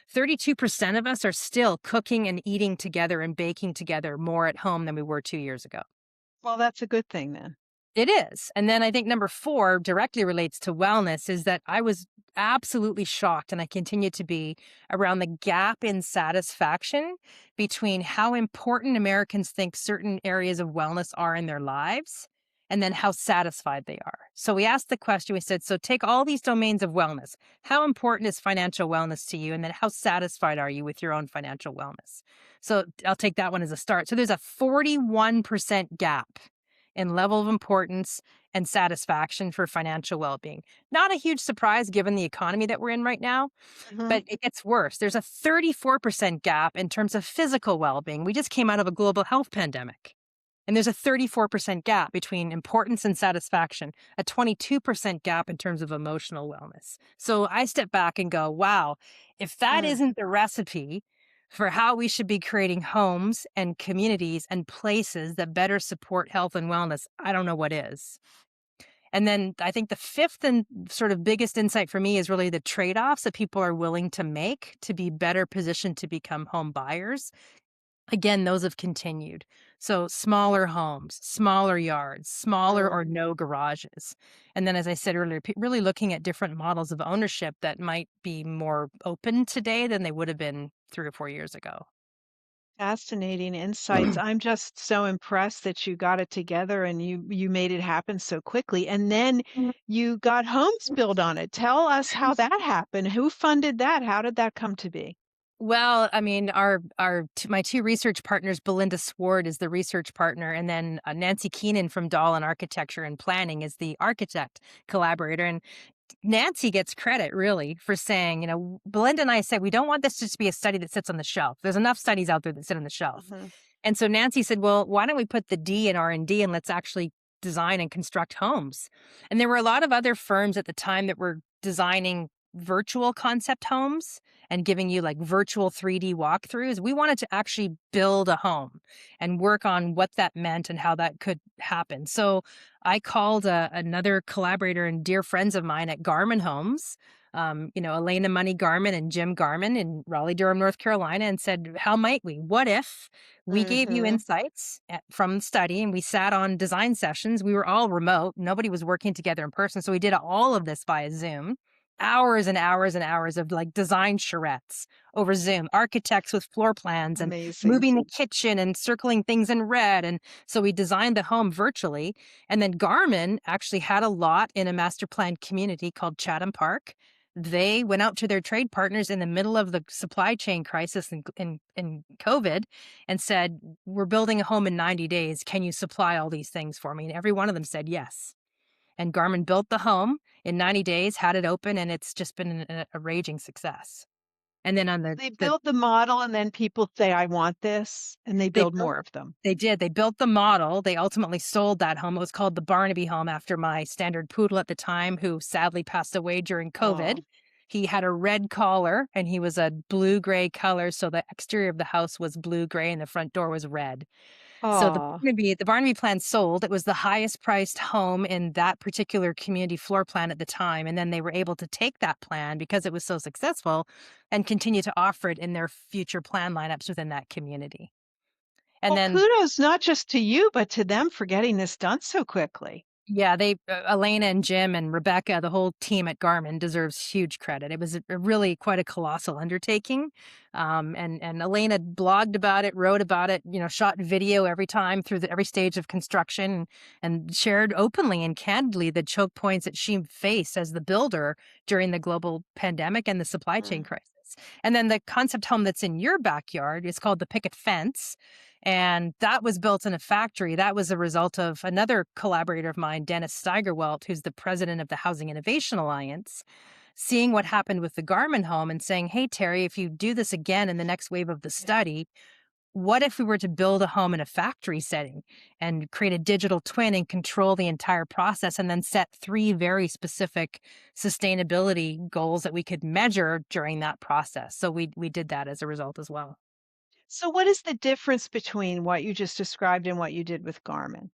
32% of us are still cooking and eating together and baking together more at home than we were 2 years ago. Well, that's a good thing then. It is. And then I think number 4 directly relates to wellness is that I was absolutely shocked, and I continue to be, around the gap in satisfaction between how important Americans think certain areas of wellness are in their lives and then how satisfied they are. So we asked the question, we said, so take all these domains of wellness. How important is financial wellness to you? And then how satisfied are you with your own financial wellness? So I'll take that one as a start. So there's a 41% gap in level of importance and satisfaction for financial well-being. Not a huge surprise given the economy that we're in right now, Mhm. but it gets worse. There's a 34% gap in terms of physical well-being. We just came out of a global health pandemic. And there's a 34% gap between importance and satisfaction, a 22% gap in terms of emotional wellness. So I step back and go, wow, if that Mm. isn't the recipe for how we should be creating homes and communities and places that better support health and wellness, I don't know what is. And then I think the fifth and sort of biggest insight for me is really the trade offs that people are willing to make to be better positioned to become home buyers. Again, those have continued. So smaller homes, smaller yards, smaller Mm. or no garages. And then, as I said earlier, really looking at different models of ownership that might be more open today than they would have been 3 or 4 years ago. Fascinating insights. I'm just so impressed that you got it together and you made it happen so quickly. And then you got homes built on it. Tell us how that happened. Who funded that? How did that come to be? Well, I mean, my 2 research partners, Belinda Sward is the research partner, and then Nancy Keenan from Dahlin Architecture and Planning is the architect collaborator. And Nancy gets credit really for saying, Belinda and I said, we don't want this just to be a study that sits on the shelf. There's enough studies out there that sit on the shelf. Mhm. And so Nancy said, well, why don't we put the D in R&D and let's actually design and construct homes? And there were a lot of other firms at the time that were designing virtual concept homes and giving you like virtual 3D walkthroughs. We wanted to actually build a home and work on what that meant and how that could happen. So I called another collaborator and dear friends of mine at Garmin Homes, Elena Money Garmin and Jim Garmin in Raleigh, Durham, North Carolina, and said, how might we? What if we gave you Mhm. insights from the study and we sat on design sessions? We were all remote. Nobody was working together in person. So we did all of this via Zoom. Hours and hours and hours of like design charrettes over Zoom, architects with floor plans and Amazing. moving the kitchen and circling things in red. And so we designed the home virtually. And then Garmin actually had a lot in a master planned community called Chatham Park. They went out to their trade partners in the middle of the supply chain crisis in COVID and said, we're building a home in 90 days. Can you supply all these things for me? And every one of them said yes. And Garmin built the home in 90 days, had it open, and it's just been a raging success. And then on They the build the model and then people say, I want this, and they they build built more of them. They did. They built the model. They ultimately sold that home. It was called the Barnaby home after my standard poodle at the time, who sadly passed away during COVID. Oh. He had a red collar and he was a blue gray color. So the exterior of the house was blue gray and the front door was red. So Oh. The Barnaby plan sold. It was the highest priced home in that particular community floor plan at the time. And then they were able to take that plan because it was so successful and continue to offer it in their future plan lineups within that community. And Well, then kudos not just to you, but to them for getting this done so quickly. Yeah, Elena and Jim and Rebecca, the whole team at Garmin deserves huge credit. It was really quite a colossal undertaking. And Elena blogged about it, wrote about it, shot video every time through every stage of construction and shared openly and candidly the choke points that she faced as the builder during the global pandemic and the supply chain Mm. crisis. And then the concept home that's in your backyard is called the Picket Fence. And that was built in a factory. That was a result of another collaborator of mine, Dennis Steigerwelt, who's the president of the Housing Innovation Alliance, seeing what happened with the Garmin home and saying, hey, Teri, if you do this again in the next wave of the study, what if we were to build a home in a factory setting and create a digital twin and control the entire process and then set 3 very specific sustainability goals that we could measure during that process? So we did that as a result as well. So what is the difference between what you just described and what you did with Garmin?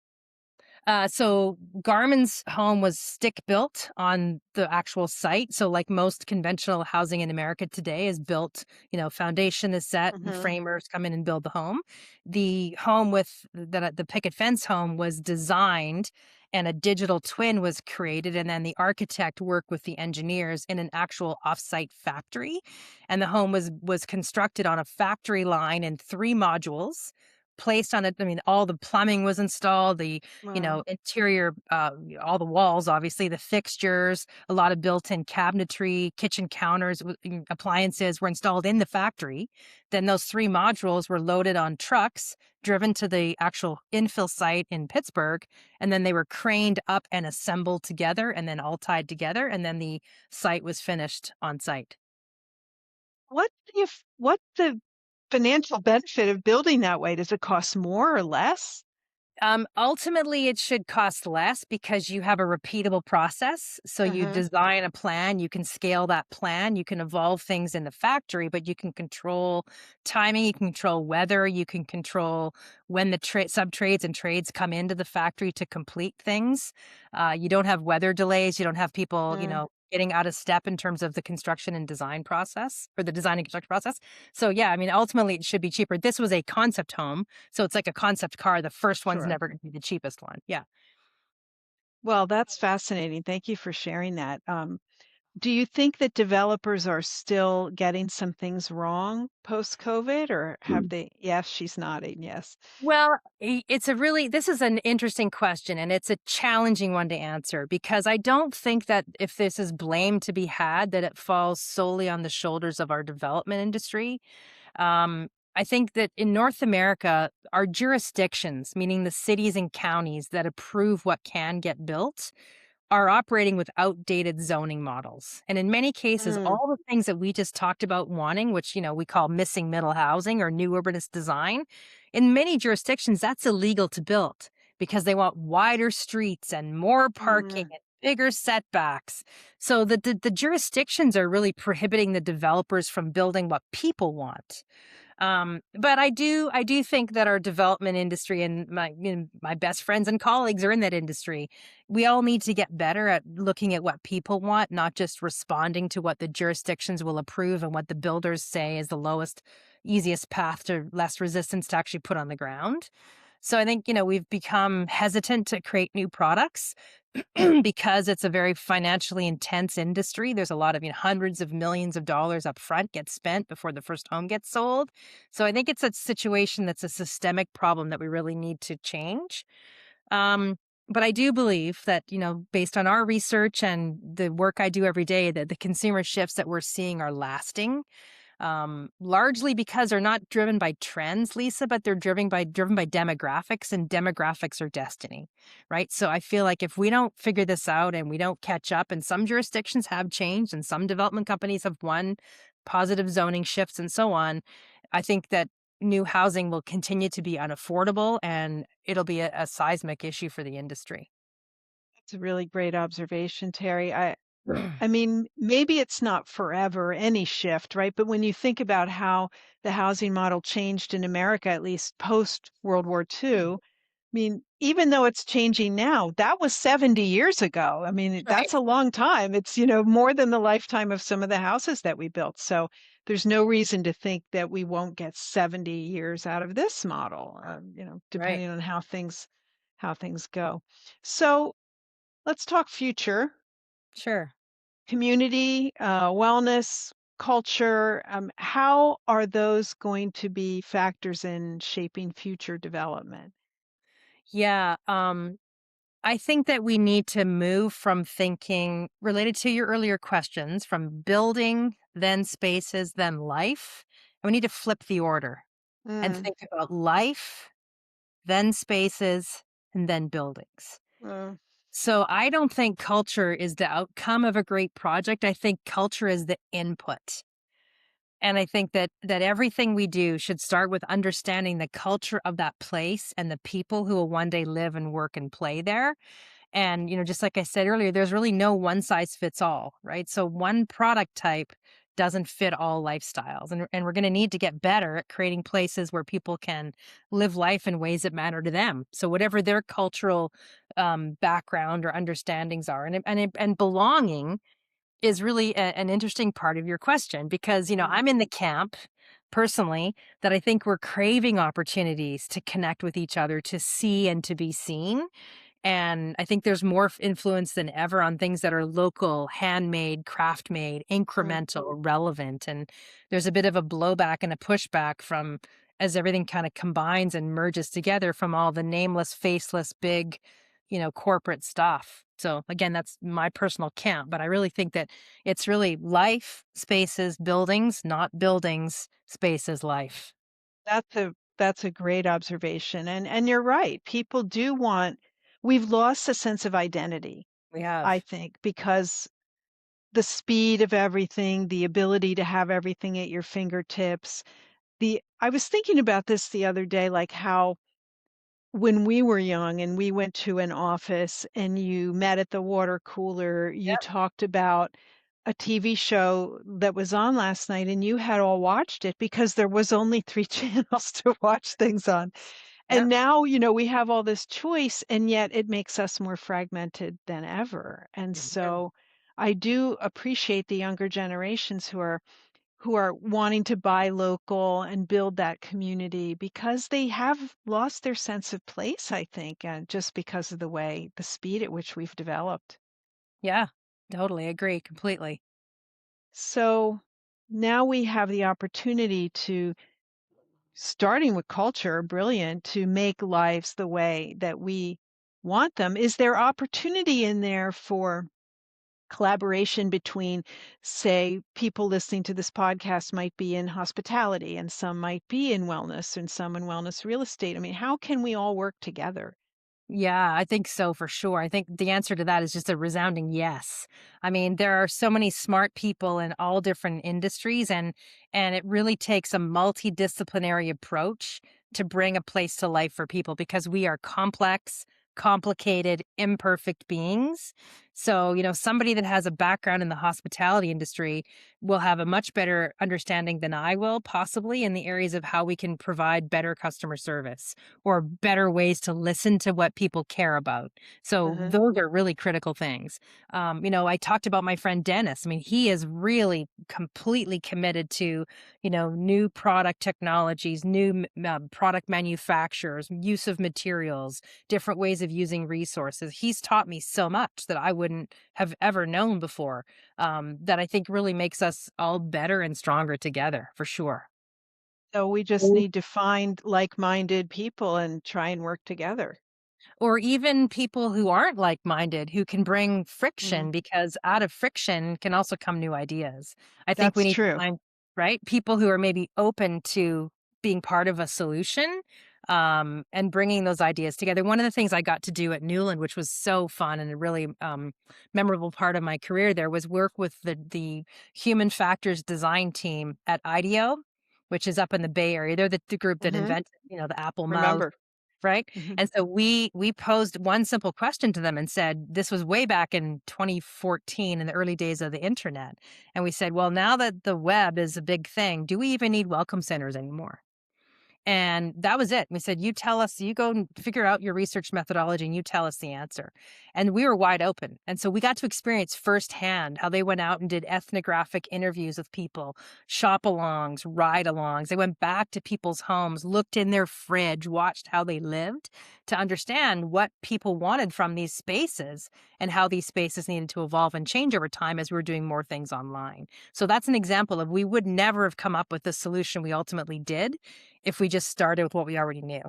So Garmin's home was stick built on the actual site. So like most conventional housing in America today is built, foundation is set and Hmm. framers come in and build the home. The home with the picket fence home was designed and a digital twin was created, and then the architect worked with the engineers in an actual offsite factory. And the home was constructed on a factory line in 3 modules placed on it. I mean, all the plumbing was installed, the Wow. interior, all the walls, obviously, the fixtures, a lot of built-in cabinetry, kitchen counters, appliances were installed in the factory. Then those 3 modules were loaded on trucks, driven to the actual infill site in Pittsburgh, and then they were craned up and assembled together and then all tied together, and then the site was finished on site. What's the financial benefit of building that way? Does it cost more or less? Ultimately, it should cost less because you have a repeatable process. So you Hmm. design a plan, you can scale that plan, you can evolve things in the factory, but you can control timing, you can control weather, you can control when the sub trades and trades come into the factory to complete things. You don't have weather delays, you don't have people, Mm. getting out of step in terms of the construction and design process or the design and construction process. So yeah, I mean, ultimately it should be cheaper. This was a concept home, so it's like a concept car. The first one's Sure. never gonna be the cheapest one. Yeah. Well, that's fascinating. Thank you for sharing that. Do you think that developers are still getting some things wrong post-COVID, or have they? Yes, she's nodding. Yes. Well, this is an interesting question, and it's a challenging one to answer because I don't think that if this is blame to be had, that it falls solely on the shoulders of our development industry. Um, I think that in North America, our jurisdictions, meaning the cities and counties that approve what can get built, are operating with outdated zoning models. And in many cases, Mm, all the things that we just talked about wanting, which, we call missing middle housing or new urbanist design, in many jurisdictions, that's illegal to build because they want wider streets and more parking mm, and bigger setbacks. So the jurisdictions are really prohibiting the developers from building what people want. But I do think that our development industry and my best friends and colleagues are in that industry. We all need to get better at looking at what people want, not just responding to what the jurisdictions will approve and what the builders say is the lowest, easiest path to less resistance to actually put on the ground. So I think, we've become hesitant to create new products because it's a very financially intense industry. There's a lot of, hundreds of millions of dollars up front get spent before the first home gets sold. So I think it's a situation that's a systemic problem that we really need to change. Um, but I do believe that, based on our research and the work I do every day, that the consumer shifts that we're seeing are lasting, largely because they're not driven by trends, Lisa, but they're driven by demographics, and demographics are destiny, right? So I feel like if we don't figure this out and we don't catch up, and some jurisdictions have changed, and some development companies have won positive zoning shifts, and so on, I think that new housing will continue to be unaffordable, and it'll be a seismic issue for the industry. that's a really great observation, Terry. I mean, maybe it's not forever, any shift, right? But when you think about how the housing model changed in America, at least post World War II, I mean, even though it's changing now, that was 70 years ago. I mean, that's Right. a long time. It's, more than the lifetime of some of the houses that we built. So there's no reason to think that we won't get 70 years out of this model, Right. depending on how things go. So let's talk future, Sure. community, wellness, culture. How are those going to be factors in shaping future development? Yeah. I think that we need to move from thinking related to your earlier questions from building, then spaces, then life. And we need to flip the order and Mm, think about life, then spaces, and then buildings. mm, So I don't think culture is the outcome of a great project. I think culture is the input. And I think that everything we do should start with understanding the culture of that place and the people who will one day live and work and play there. And, just like I said earlier, there's really no one size fits all, right? So one product type doesn't fit all lifestyles. And we're going to need to get better at creating places where people can live life in ways that matter to them. So whatever their cultural background or understandings are. And belonging is really an interesting part of your question because, Mm. I'm in the camp personally that I think we're craving opportunities to connect with each other, to see and to be seen. And I think there's more influence than ever on things that are local, handmade, craft made, Mm. incremental, relevant. And there's a bit of a blowback and a pushback from as everything kind of combines and merges together from all the nameless, faceless, big, corporate stuff. So again, that's my personal camp, but I really think that it's really life, spaces, buildings, not buildings, spaces, life. That's a great observation, and you're right. People do want we've lost a sense of identity, We I have. think, because the speed of everything, the ability to have everything at your fingertips. The I was thinking about this the other day, like how when we were young and we went to an office and you met at the water cooler, you Yep. talked about a TV show that was on last night and you had all watched it because there was only 3 channels to watch things on. And Yep. now, we have all this choice and yet it makes us more fragmented than ever. And Mhm. so I do appreciate the younger generations who are wanting to buy local and build that community because they have lost their sense of place, I think, and just because of the speed at which we've developed. Yeah. Totally agree completely. So now we have the opportunity to, starting with culture, brilliant, to make lives the way that we want them. Is there opportunity in there for collaboration between, say, people listening to this podcast might be in hospitality and some might be in wellness and some in wellness real estate? I mean, how can we all work together? Yeah, I think so for sure. I think the answer to that is just a resounding yes. I mean, there are so many smart people in all different industries and it really takes a multidisciplinary approach to bring a place to life for people because we are complex, complicated, imperfect beings. So, somebody that has a background in the hospitality industry will have a much better understanding than I will, possibly in the areas of how we can provide better customer service or better ways to listen to what people care about. So Uh-huh. those are really critical things. I talked about my friend Dennis. I mean, he is really completely committed to, new product technologies, new product manufacturers, use of materials, different ways of using resources. He's taught me so much that I wouldn't have ever known before. That I think really makes us all better and stronger together, for sure. So we just need to find like-minded people and try and work together. Or even people who aren't like-minded who can bring Mm, friction because out of friction can also come new ideas. I think we that's need to true. find, right, people who are maybe open to being part of a solution, and bringing those ideas together. One of the things I got to do at Newland, which was so fun and a really, memorable part of my career there, was work with the human factors design team at IDEO, which is up in the Bay Area. They're the group that Mhm. invented, the Apple mouse, Remember. right? Mhm. And so we posed one simple question to them and said, this was way back in 2014 in the early days of the internet. And we said, well, now that the web is a big thing, do we even need welcome centers anymore? And that was it. We said, "You tell us, you go and figure out your research methodology and you tell us the answer." And we were wide open. And so we got to experience firsthand how they went out and did ethnographic interviews with people, shop alongs, ride alongs. They went back to people's homes, looked in their fridge, watched how they lived to understand what people wanted from these spaces and how these spaces needed to evolve and change over time as we were doing more things online. So that's an example of we would never have come up with the solution we ultimately did if we just started with what we already knew.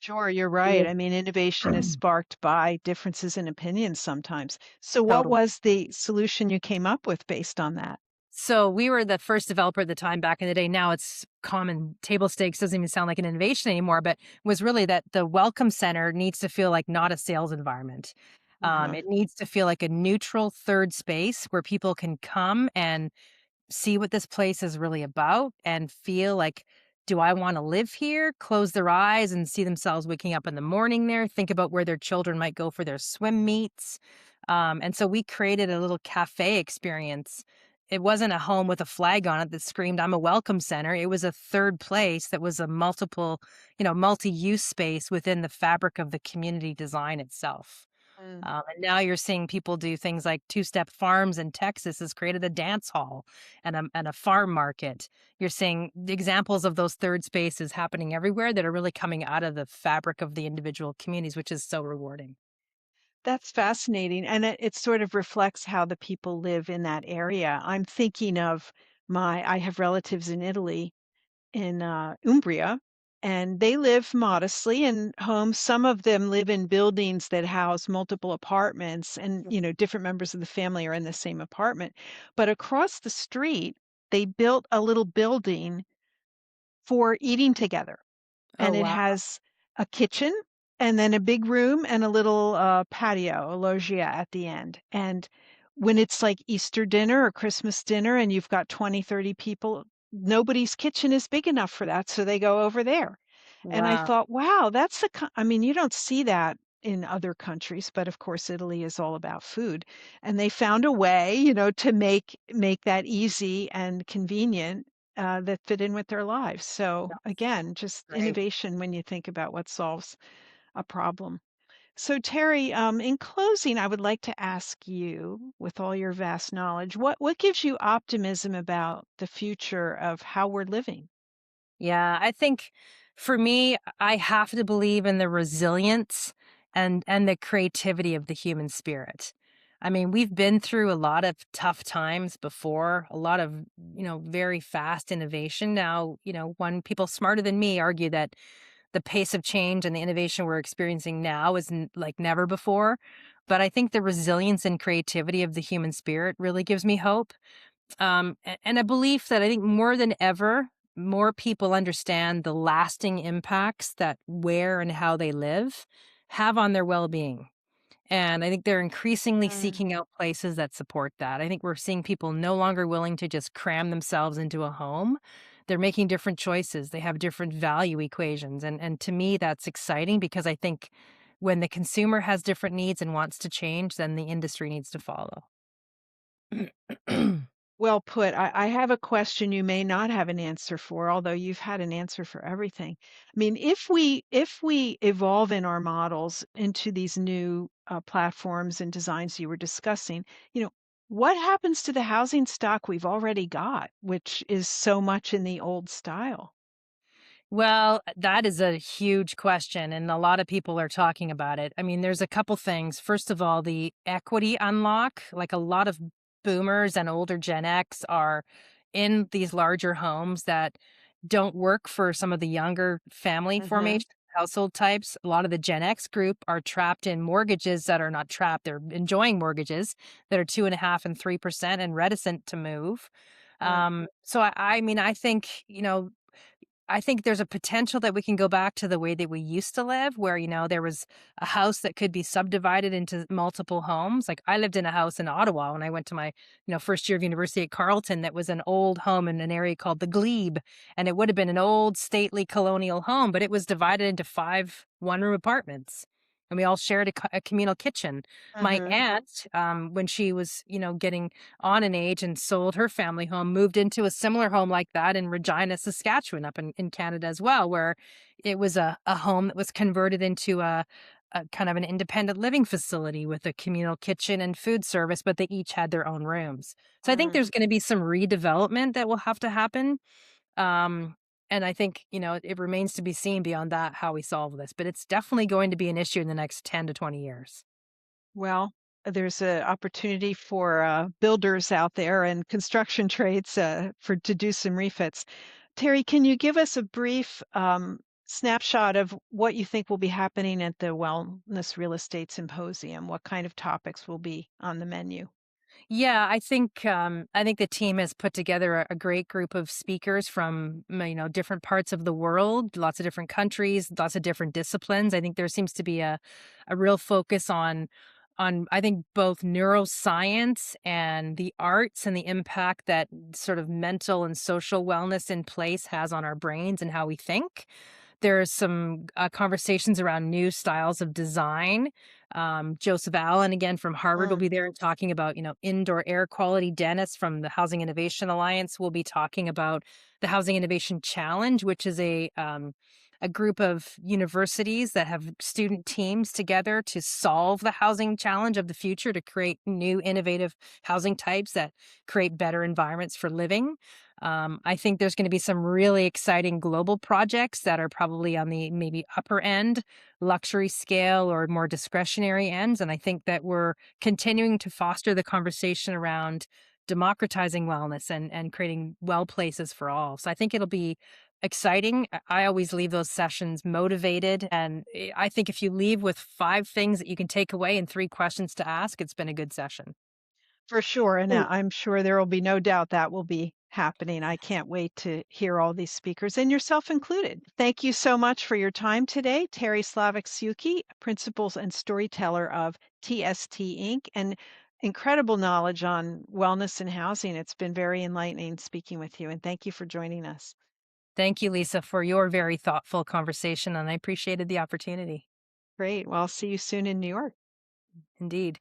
Sure, you're right. I mean, innovation is sparked by differences in opinions sometimes. So what Totally. was the solution you came up with based on that? So we were the first developer at the time back in the day. Now it's common table stakes, doesn't even sound like an innovation anymore, but was really that the welcome center needs to feel like not a sales environment. Uh-huh. It needs to feel like a neutral third space where people can come and see what this place is really about and feel like, do I want to live here? Close their eyes and see themselves waking up in the morning there, think about where their children might go for their swim meets. And so we created a little cafe experience it wasn't a home with a flag on it that screamed, "I'm a welcome center." It was a third place that was a multi-use space within the fabric of the community design itself. Mm. And now you're seeing people do things like Two Step Farms in Texas has created a dance hall and a farm market. You're seeing the examples of those third spaces happening everywhere that are really coming out of the fabric of the individual communities, which is so rewarding. That's fascinating, and it sort of reflects how the people live in that area. I'm thinking of I have relatives in Italy, in, Umbria, and they live modestly in homes. Some of them live in buildings that house multiple apartments and, different members of the family are in the same apartment. But across the street, they built a little building for eating together. Oh, And it wow. has a kitchen and then a big room and a little, patio, a loggia at the end. And when it's like Easter dinner or Christmas dinner and you've got 20, 30 people, nobody's kitchen is big enough for that, so they go over there. And I Wow. thought, wow, that's I mean, you don't see that in other countries, but of course Italy is all about food. And they found a way, to make that easy and convenient, that fit in with their lives. So That's again, just great. innovation when you think about what solves a problem. So Terry, in closing, I would like to ask you, with all your vast knowledge, what gives you optimism about the future of how we're living? Yeah, I think for me, I have to believe in the resilience and the creativity of the human spirit. I mean, we've been through a lot of tough times before, a lot of, very fast innovation. Now, when people smarter than me argue that the pace of change and the innovation we're experiencing now is like never before. But I think the resilience and creativity of the human spirit really gives me hope. And a belief that I think more than ever, more people understand the lasting impacts that where and how they live have on their well being. And I think they're increasingly Mm. seeking out places that support that. I think we're seeing people no longer willing to just cram themselves into a home. They're making different choices. They have different value equations. And to me, that's exciting because I think when the consumer has different needs and wants to change, then the industry needs to follow. Well put. I have a question you may not have an answer for, although you've had an answer for everything. I mean, if we evolve in our models into these new platforms and designs you were discussing, what happens to the housing stock we've already got, which is so much in the old style? Well, that is a huge question, and a lot of people are talking about it. I mean, there's a couple things. First of all, the equity unlock, like a lot of boomers and older Gen X are in these larger homes that don't work for some of the younger family Hmm. formation household types. A lot of the Gen X group are trapped in mortgages that are not trapped. They're enjoying mortgages that are 2.5% and 3% and reticent to move. Right. So I mean, I think there's a potential that we can go back to the way that we used to live, where, there was a house that could be subdivided into multiple homes. Like I lived in a house in Ottawa when I went to my, first year of university at Carleton that was an old home in an area called the Glebe. And it would have been an old stately colonial home, but it was divided into 5 one-room apartments. And we all shared a communal kitchen. My Hmm. aunt, when she was, getting on in age and sold her family home, moved into a similar home like that in Regina, Saskatchewan, up in Canada as well, where it was a home that was converted into a kind of an independent living facility with a communal kitchen and food service, but they each had their own rooms. So I think Mm. there's going to be some redevelopment that will have to happen. Um, and I think, it remains to be seen beyond that how we solve this, but it's definitely going to be an issue in the next 10 to 20 years. Well, there's an opportunity for builders out there and construction trades for to do some refits. Terry, can you give us a brief snapshot of what you think will be happening at the Wellness Real Estate Symposium? What kind of topics will be on the menu? Yeah, I think the team has put together a great group of speakers from different parts of the world, lots of different countries, lots of different disciplines. I think there seems to be a real focus on I think both neuroscience and the arts and the impact that sort of mental and social wellness in place has on our brains and how we think. There's some conversations around new styles of design. Joseph Allen, again from Harvard, will Mm. be there and talking about, indoor air quality. Dennis from the Housing Innovation Alliance will be talking about the Housing Innovation Challenge, which is a group of universities that have student teams together to solve the housing challenge of the future, to create new innovative housing types that create better environments for living. I think there's going to be some really exciting global projects that are probably on the maybe upper end, luxury scale, or more discretionary ends. And I think that we're continuing to foster the conversation around democratizing wellness and creating well places for all. So I think it'll be exciting. I always leave those sessions motivated. And I think if you leave with 5 things that you can take away and 3 questions to ask, it's been a good session. For sure, and I'm sure there will be no doubt that will be happening. I can't wait to hear all these speakers, and yourself included. Thank you so much for your time today, Teri Slavik-Tsuyuki, Principals and Storyteller of TST Inc., and incredible knowledge on wellness and housing. It's been very enlightening speaking with you, and thank you for joining us. Thank you, Lisa, for your very thoughtful conversation, and I appreciated the opportunity. Great. Well, I'll see you soon in New York. Indeed.